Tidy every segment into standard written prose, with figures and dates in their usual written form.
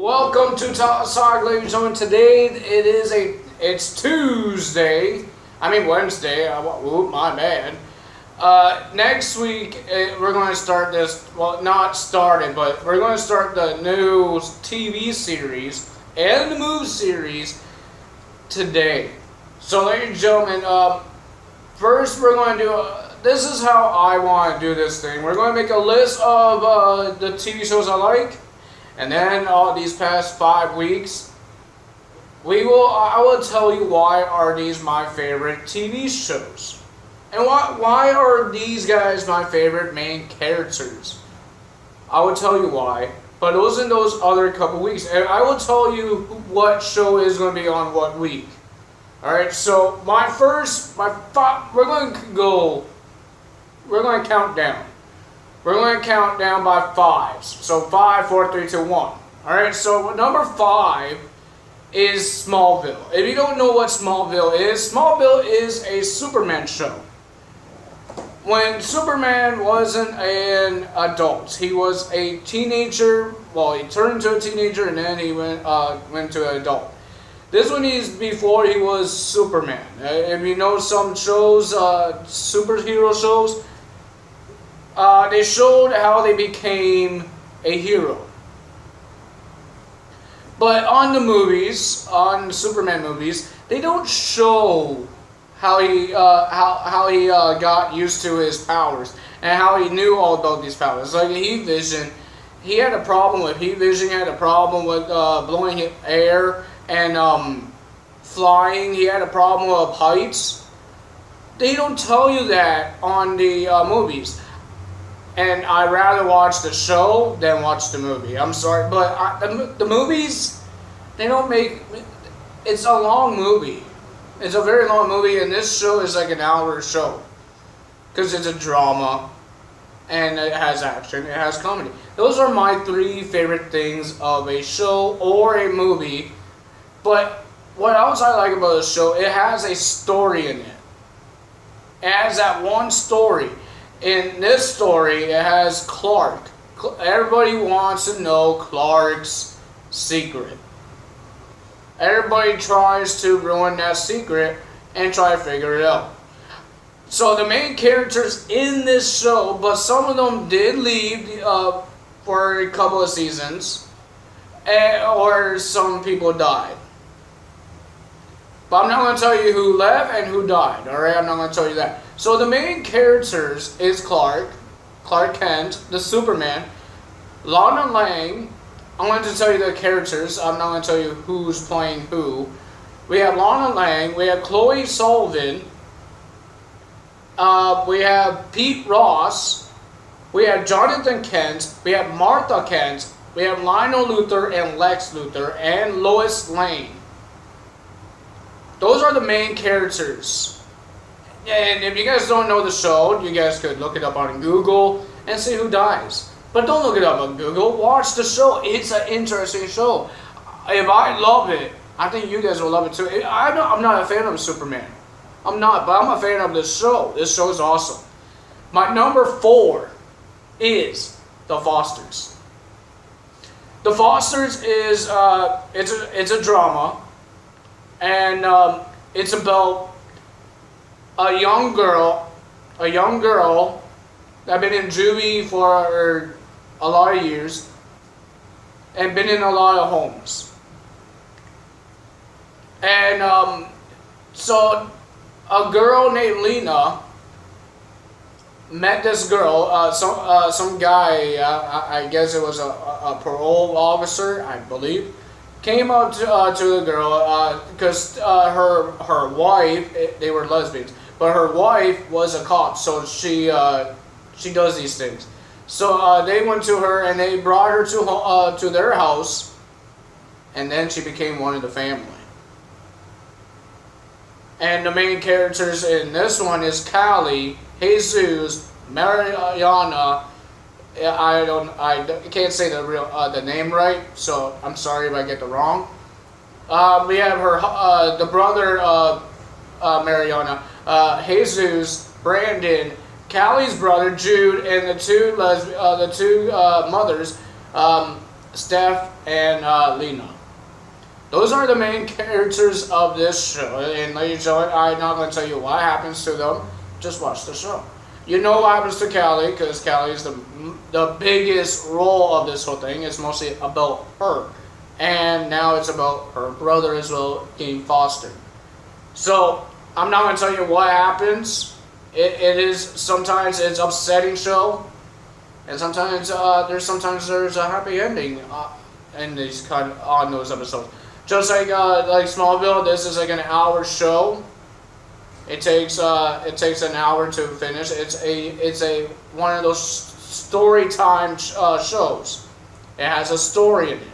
Welcome to Talk, ladies and gentlemen. Today it's Tuesday. I mean Wednesday. My bad. Next week we're going to start this. Well, not started, but we're going to start the new TV series and the movie series today. So, ladies and gentlemen, first we're going to do. This is how I want to do this thing. We're going to make a list of the TV shows I like. And then all these past 5 weeks, I will tell you why are these my favorite TV shows. And why are these guys my favorite main characters? I will tell you why. But those in those other couple weeks. And I will tell you what show is going to be on what week. Alright, so we're going to count down. We're going to count down by fives. So 5, 4, 3, 2, 1. Alright, so number 5 is Smallville. If you don't know what Smallville is a Superman show. When Superman wasn't an adult, he was a teenager. Well, he turned into a teenager and then he went to an adult. This one is before he was Superman. If you know some shows, superhero shows, they showed how they became a hero. But on the movies, on Superman movies, they don't show how he got used to his powers and how he knew all about these powers. Like heat vision, he had a problem with heat vision. He had a problem with blowing air and flying. He had a problem with heights. They don't tell you that on the movies. And I'd rather watch the show than watch the movie. I'm sorry, but the movies, they don't make. It's a long movie. It's a very long movie, and this show is like an hour show. Because it's a drama, and it has action, it has comedy. Those are my 3 favorite things of a show or a movie. But what else I like about the show, it has a story in it. It has that one story. In this story, it has Clark. Everybody wants to know Clark's secret. Everybody tries to ruin that secret and try to figure it out. So the main characters in this show, but some of them did leave for a couple of seasons, or some people died. But I'm not going to tell you who left and who died, alright? I'm not going to tell you that. So the main characters is Clark Kent, the Superman, Lana Lang. I'm going to tell you the characters. I'm not going to tell you who's playing who. We have Lana Lang. We have Chloe Sullivan. We have Pete Ross. We have Jonathan Kent. We have Martha Kent. We have Lionel Luthor and Lex Luthor and Lois Lane. Those are the main characters. And if you guys don't know the show, you guys could look it up on Google and see who dies. But don't look it up on Google. Watch the show. It's an interesting show. If I love it, I think you guys will love it too. I'm not a fan of Superman. I'm not, but I'm a fan of this show. This show is awesome. My number 4 is The Fosters. The Fosters is it's a drama. And it's about a young girl that been in juvie for a lot of years and been in a lot of homes. And so a girl named Lena met this girl, some guy, I guess it was a parole officer, I believe. Came up to the girl because her wife, they were lesbians, but her wife was a cop, so she does these things. So they went to her and they brought her to their house, and then she became one of the family. And the main characters in this one is Callie, Jesus, Mariana. I can't say the name right, so I'm sorry if I get it wrong. We have the brother of Mariana, Jesus, Brandon, Callie's brother Jude, and the two mothers, Steph, and Lena. Those are the main characters of this show. And ladies and gentlemen, I'm not going to tell you what happens to them. Just watch the show. You know what happens to Callie, because Callie is the biggest role of this whole thing. It's mostly about her. And now it's about her brother as well, getting fostered. So, I'm not going to tell you what happens. It is, sometimes it's upsetting show. And sometimes there's a happy ending in these on those episodes. Just like Smallville, this is like an hour show. It takes an hour to finish. It's a one of those story time shows. It has a story in it.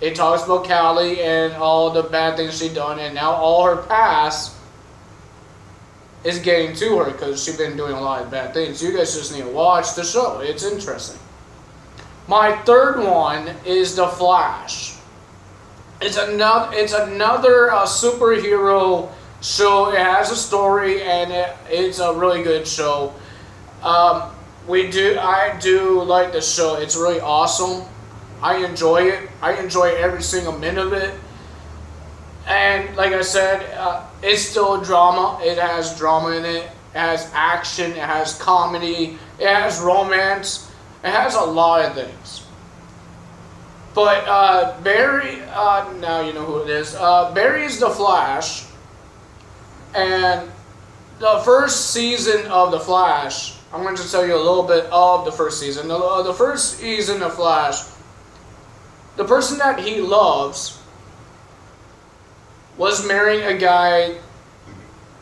It talks about Callie and all the bad things she done, and now all her past is getting to her because she's been doing a lot of bad things. You guys just need to watch the show. It's interesting. My third one is The Flash. It's another superhero show. It has a story, and it's a really good show. I do like the show. It's really awesome. I enjoy it. I enjoy every single minute of it. And like I said, it's still a drama. It has drama in it. It has action. It has comedy. It has romance. It has a lot of things. But Barry, now you know who it is. Barry is the Flash. And the first season of The Flash, I'm going to tell you a little bit of the first season. The first season of Flash, the person that he loves was marrying a guy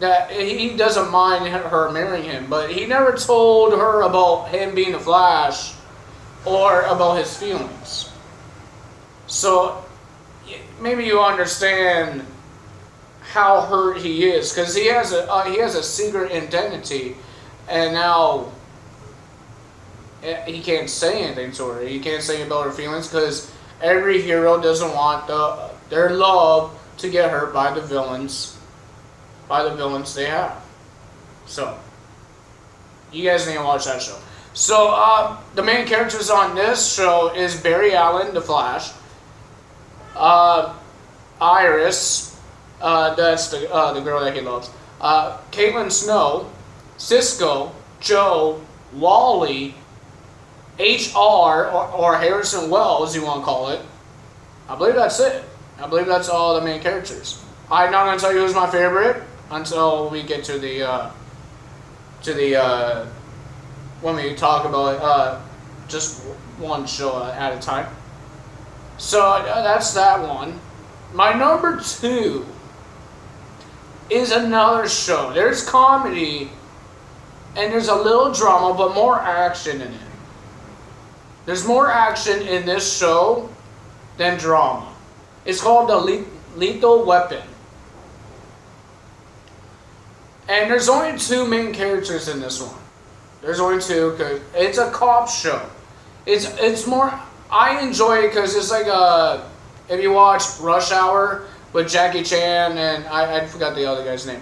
that he doesn't mind her marrying him, but he never told her about him being the Flash or about his feelings. So maybe you understand how hurt he is, because he has a secret identity, and now he can't say anything to her. He can't say about her feelings because every hero doesn't want their love to get hurt by the villains they have. So you guys need to watch that show. So the main characters on this show is Barry Allen, the Flash, Iris, that's the girl that he loves, Caitlin Snow, Cisco, Joe, Wally, HR, or Harrison Wells, you want to call it. I believe that's it. I believe that's all the main characters. I'm not going to tell you who's my favorite until we get to the when we talk about just one show at a time. So that's that one. My number 2 is another show. There's comedy and there's a little drama, but more action in it. There's more action in this show than drama. It's called The Lethal Weapon. And there's only 2 main characters in this one. There's only 2 because it's a cop show. It's more, I enjoy it because it's like if you watch Rush Hour with Jackie Chan and I forgot the other guy's name.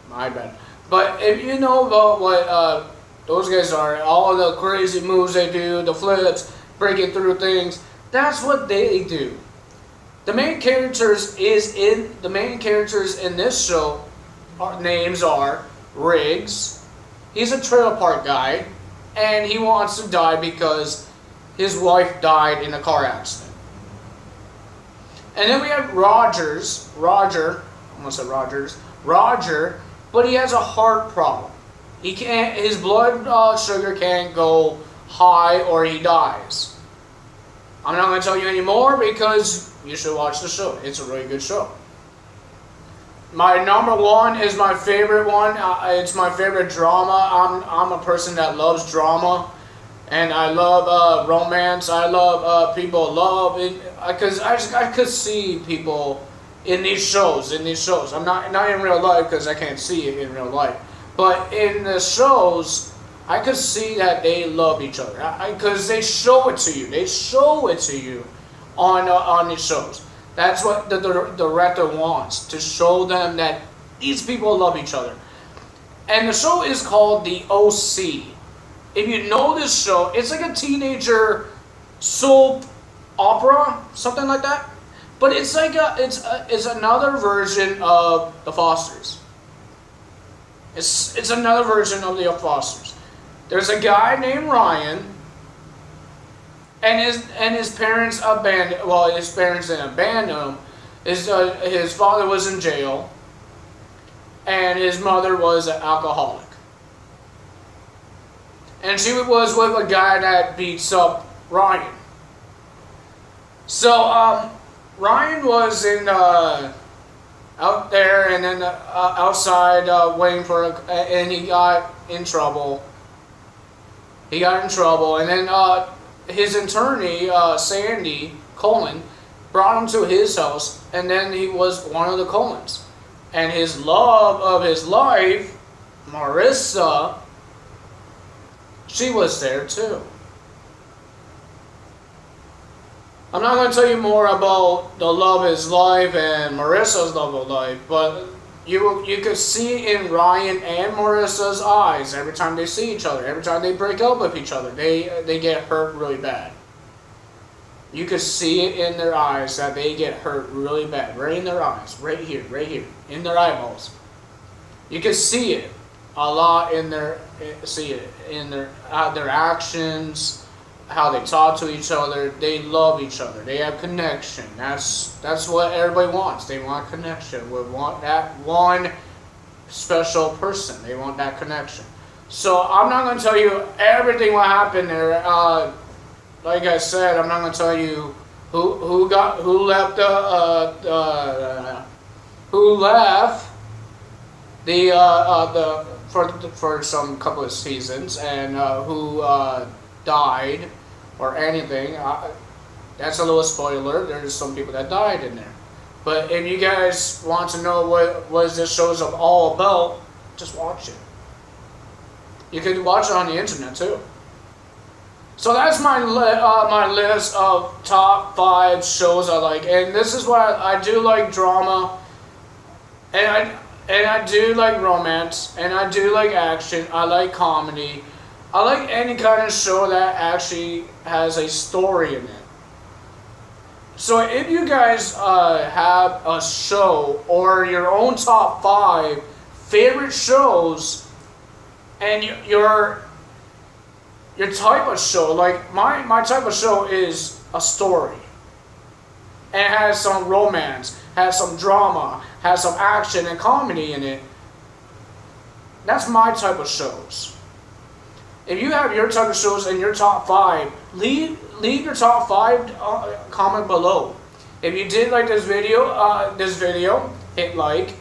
My bad. But if you know about what those guys are, all the crazy moves they do, the flips, breaking through things, that's what they do. The main characters in this show names are Riggs. He's a trailer park guy, and he wants to die because his wife died in a car accident. And then we have Roger, but he has a heart problem. He can't. His blood sugar can't go high, or he dies. I'm not going to tell you anymore because you should watch the show. It's a really good show. My number 1 is my favorite one. It's my favorite drama. I'm a person that loves drama, and I love romance. I love people love it because I could see people in these shows. I'm not in real life because I can't see it in real life, but in the shows, I could see that they love each other because they show it to you. They show it to you on these shows. That's what the director wants, to show them that these people love each other. And the show is called The OC. If you know this show, it's like a teenager soap opera, something like that. But it's like it's another version of the Fosters. It's another version of the Fosters. There's a guy named Ryan, and his parents abandoned. Well, his parents didn't abandon him. His father was in jail, and his mother was an alcoholic. And she was with a guy that beats up Ryan. So Ryan was in out there, and then outside waiting for, and he got in trouble. He got in trouble, and then his attorney, Sandy Cohen, brought him to his house, and then he was one of the Cohens. And his love of his life, Marissa, she was there too. I'm not going to tell you more about the love of his life and Marissa's love of life, but you could see in Ryan and Marissa's eyes every time they see each other, every time they break up with each other, they get hurt really bad. You could see it in their eyes that they get hurt really bad, right in their eyes, right here, in their eyeballs. You could see it a lot in their actions, how they talk to each other. They love each other. They have connection. That's what everybody wants. They want connection. We want that one special person. They want that connection. So I'm not going to tell you everything what happened there. Like I said, I'm not going to tell you who left for some couple of seasons, and who died or anything. That's a little spoiler. There's some people that died in there. But if you guys want to know what this show's all about, just watch it. You can watch it on the internet too. So that's my list of top 5 shows I like, and this is what I do like: drama, and I do like romance, and I do like action. I like comedy. I like any kind of show that actually has a story in it. So if you guys have a show or your own top 5 favorite shows, and your type of show, like my type of show is a story. And it has some romance, has some drama, has some action and comedy in it. That's my type of shows. If you have your type of shows in your top 5, leave your top 5 comment below. If you did like this video, hit like.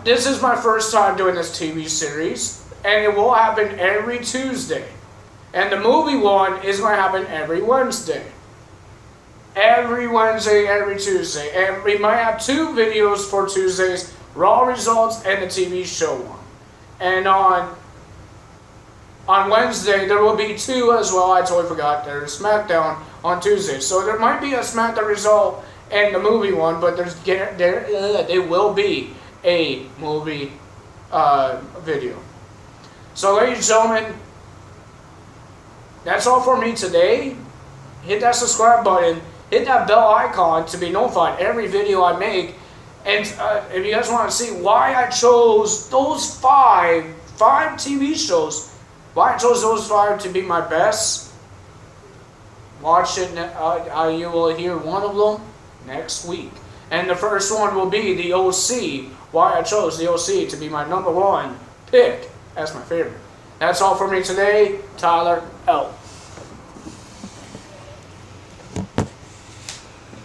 This is my first time doing this TV series, and it will happen every Tuesday. And the movie one is going to happen every Wednesday. Every Wednesday, every Tuesday. And we might have 2 videos for Tuesdays, Raw results and the TV show one. And on Wednesday, there will be 2 as well. I totally forgot. There's SmackDown on Tuesday. So there might be a SmackDown result and the movie one, but there will be a movie video. So ladies and gentlemen, that's all for me today. Hit that subscribe button. Hit that bell icon to be notified every video I make. And if you guys want to see why I chose those 5 TV shows, why I chose those 5 to be my best, watch it. You will hear one of them next week. And the first one will be the OC. Why I chose the OC to be my #1 pick. That's my favorite. That's all for me today. Tyler out.